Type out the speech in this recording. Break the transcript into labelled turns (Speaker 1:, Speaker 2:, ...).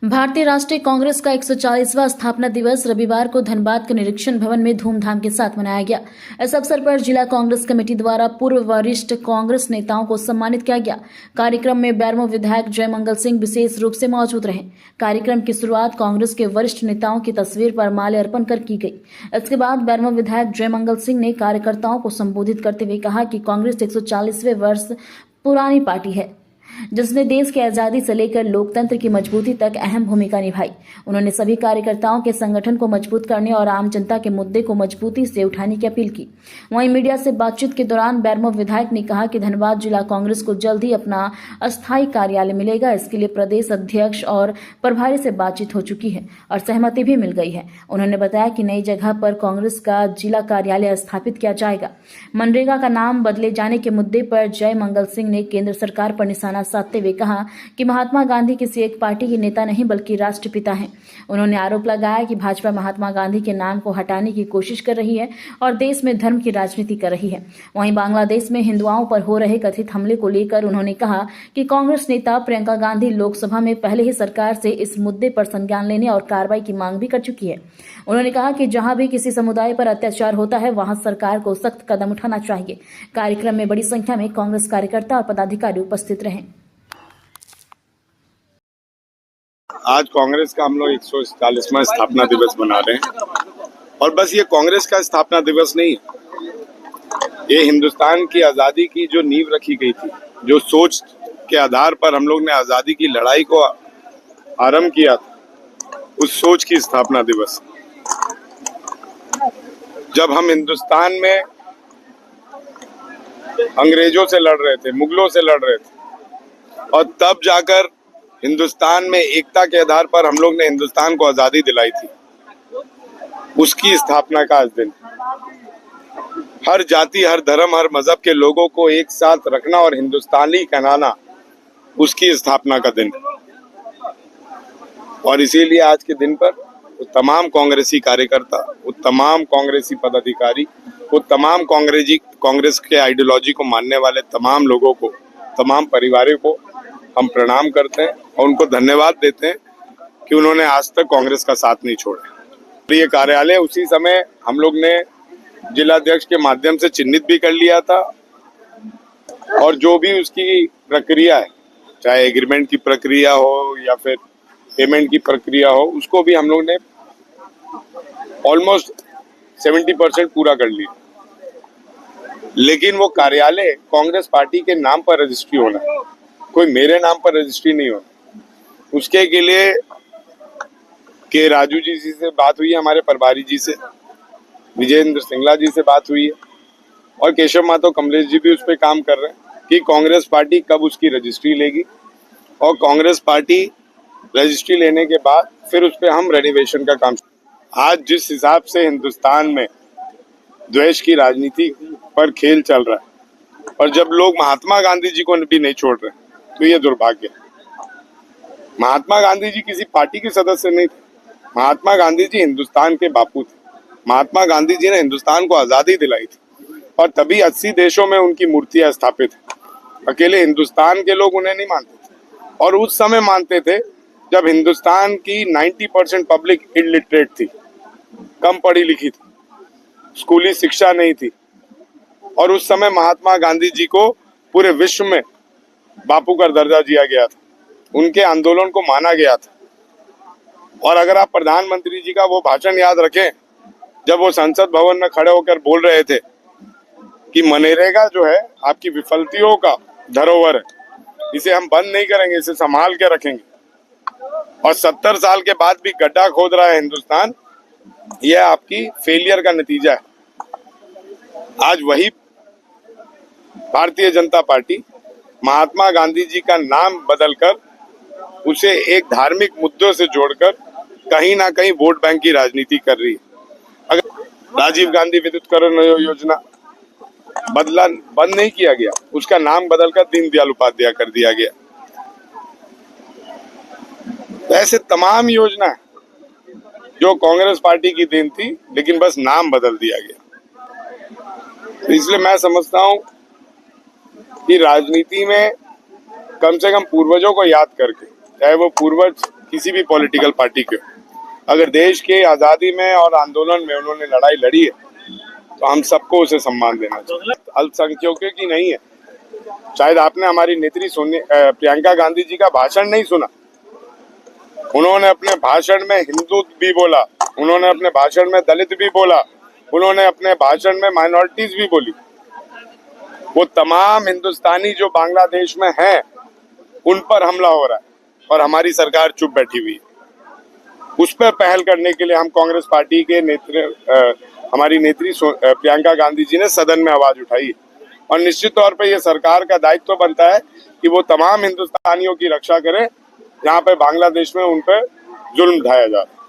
Speaker 1: भारतीय राष्ट्रीय कांग्रेस का 140वां स्थापना दिवस रविवार को धनबाद के निरीक्षण भवन में धूमधाम के साथ मनाया गया। इस अवसर पर जिला कांग्रेस कमेटी द्वारा पूर्व वरिष्ठ कांग्रेस नेताओं को सम्मानित किया गया। कार्यक्रम में बैरमो विधायक जयमंगल सिंह विशेष रूप से मौजूद रहे। कार्यक्रम की शुरुआत कांग्रेस के वरिष्ठ नेताओं की तस्वीर पर माल्यार्पण कर की गई। इसके बाद बैरमो विधायक जयमंगल सिंह ने कार्यकर्ताओं को संबोधित करते हुए कहा कि कांग्रेस 140वें वर्ष पुरानी पार्टी है जिसने देश की आजादी से लेकर लोकतंत्र की मजबूती तक अहम भूमिका निभाई। उन्होंने सभी कार्यकर्ताओं के संगठन को मजबूत करने और आम जनता के मुद्दे को मजबूती से उठाने की अपील की। वहीं मीडिया से बातचीत के दौरान बैरमो विधायक ने कहा कि धनबाद जिला कांग्रेस को जल्द ही अपना अस्थायी कार्यालय मिलेगा। इसके लिए प्रदेश अध्यक्ष और प्रभारी से बातचीत हो चुकी है और सहमति भी मिल गई है। उन्होंने बताया कि नई जगह पर कांग्रेस का जिला कार्यालय स्थापित किया जाएगा। मनरेगा का नाम बदले जाने के मुद्दे पर जयमंगल सिंह ने केंद्र सरकार पर निशाना साधते हुए कहा कि महात्मा गांधी किसी एक पार्टी के नेता नहीं बल्कि राष्ट्रपिता हैं। उन्होंने आरोप लगाया कि भाजपा महात्मा गांधी के नाम को हटाने की कोशिश कर रही है और देश में धर्म की राजनीति कर रही है। वहीं बांग्लादेश में हिंदुओं पर हो रहे कथित हमले को लेकर उन्होंने कहा कि कांग्रेस नेता प्रियंका गांधी लोकसभा में पहले ही सरकार से इस मुद्दे पर संज्ञान लेने और कार्रवाई की मांग भी कर चुकी है। उन्होंने कहा कि जहां भी किसी समुदाय पर अत्याचार होता है वहां सरकार को सख्त कदम उठाना चाहिए। कार्यक्रम में बड़ी संख्या में कांग्रेस कार्यकर्ता और पदाधिकारी उपस्थित रहे।
Speaker 2: आज कांग्रेस का हम लोग 140वां स्थापना दिवस मना रहे हैं और बस ये कांग्रेस का स्थापना दिवस नहीं, ये हिंदुस्तान की आज़ादी की जो नींव रखी गई थी, जो सोच के आधार पर हम लोग ने आज़ादी की लड़ाई को आरंभ किया था, उस सोच की स्थापना दिवस। जब हम हिंदुस्तान में अंग्रेजों से लड़ रहे थे, मुगलों से लड़ रहे थे और तब जाकर हिंदुस्तान में एकता के आधार पर हम लोग ने हिंदुस्तान को आजादी दिलाई थी, उसकी स्थापना का आज दिन। हर जाति, हर धर्म, हर मजहब के लोगों को एक साथ रखना और हिंदुस्तानी कहलाना, उसकी स्थापना का दिन। और इसीलिए आज के दिन पर वो तमाम कांग्रेसी कार्यकर्ता, वो तमाम कांग्रेसी पदाधिकारी, वो तमाम कांग्रेस के आइडियोलॉजी को मानने वाले तमाम लोगों को, तमाम परिवारों को हम प्रणाम करते हैं और उनको धन्यवाद देते हैं कि उन्होंने आज तक कांग्रेस का साथ नहीं छोड़ा। ये कार्यालय उसी समय हम लोग ने जिलाध्यक्ष के माध्यम से चिन्हित भी कर लिया था और जो भी उसकी प्रक्रिया है, चाहे एग्रीमेंट की प्रक्रिया हो या फिर पेमेंट की प्रक्रिया हो, उसको भी हम लोग ने ऑलमोस्ट 70% पूरा कर लिया। लेकिन वो कार्यालय कांग्रेस पार्टी के नाम पर रजिस्ट्री होना है, कोई मेरे नाम पर रजिस्ट्री नहीं होना। उसके के लिए के राजू जी से बात हुई है, हमारे प्रभारी जी से, विजेंद्र सिंगला जी से बात हुई है और केशव माधव कमलेश जी भी उस पर काम कर रहे हैं कि कांग्रेस पार्टी कब उसकी रजिस्ट्री लेगी और कांग्रेस पार्टी रजिस्ट्री लेने के बाद फिर उस पर हम रेनोवेशन का काम। आज जिस हिसाब से हिंदुस्तान में द्वेष की राजनीति पर खेल चल रहा है और जब लोग महात्मा गांधी जी को भी नहीं छोड़ रहे, तो ये दुर्भाग्य है। महात्मा गांधी जी किसी पार्टी के सदस्य नहीं थे, महात्मा गांधी जी हिंदुस्तान के बापू थे। महात्मा गांधी जी ने हिंदुस्तान को आजादी दिलाई थी और तभी 80 देशों में उनकी मूर्तियां स्थापित है। अकेले हिंदुस्तान के लोग उन्हें नहीं मानते थे और उस समय मानते थे जब हिंदुस्तान की 90% पब्लिक इलिटरेट थी, कम पढ़ी लिखी थी, स्कूली शिक्षा नहीं थी और उस समय महात्मा गांधी जी को पूरे विश्व में बापू का दर्जा दिया गया था, उनके आंदोलन को माना गया था। और अगर आप प्रधानमंत्री जी का वो भाषण याद रखें जब वो संसद भवन में खड़े होकर बोल रहे थे कि मनरेगा जो है आपकी विफलतियों का धरोहर है, इसे हम बंद नहीं करेंगे, इसे संभाल के रखेंगे। और 70 साल के बाद भी गड्ढा खोद रहा है हिंदुस्तान, यह आपकी फेलियर का नतीजा है। आज वही भारतीय जनता पार्टी महात्मा गांधी जी का नाम बदलकर उसे एक धार्मिक मुद्दों से जोड़कर कहीं ना कहीं वोट बैंक की राजनीति कर रही है। अगर राजीव गांधी विद्युतीकरण योजना बंद नहीं किया गया, उसका नाम बदलकर दीनदयाल उपाध्याय कर दिया गया। ऐसे तमाम योजना जो कांग्रेस पार्टी की देन थी, लेकिन बस नाम बदल दिया गया। तो इसलिए मैं समझता हूं कि राजनीति में कम से कम पूर्वजों को याद करके, चाहे वो पूर्वज किसी भी पॉलिटिकल पार्टी के हो, अगर देश के आज़ादी में और आंदोलन में उन्होंने लड़ाई लड़ी है तो हम सबको उसे सम्मान देना चाहिए। अल्पसंख्यकों की नहीं है। शायद आपने हमारी नेत्री प्रियंका गांधी जी का भाषण नहीं सुना। उन्होंने अपने भाषण में हिंदू भी बोला, उन्होंने अपने भाषण में दलित भी बोला, उन्होंने अपने भाषण में माइनॉरिटीज भी बोली। वो तमाम हिंदुस्तानी जो बांग्लादेश में हैं उन पर हमला हो रहा है और हमारी सरकार चुप बैठी हुई है। उस पर पहल करने के लिए हम कांग्रेस पार्टी के हमारी नेत्री प्रियंका गांधी जी ने सदन में आवाज उठाई और निश्चित तौर पर यह सरकार का दायित्व बनता है कि वो तमाम हिंदुस्तानियों की रक्षा करे जहां पे बांग्लादेश में उन पर जुल्म ढाया जा रहा है।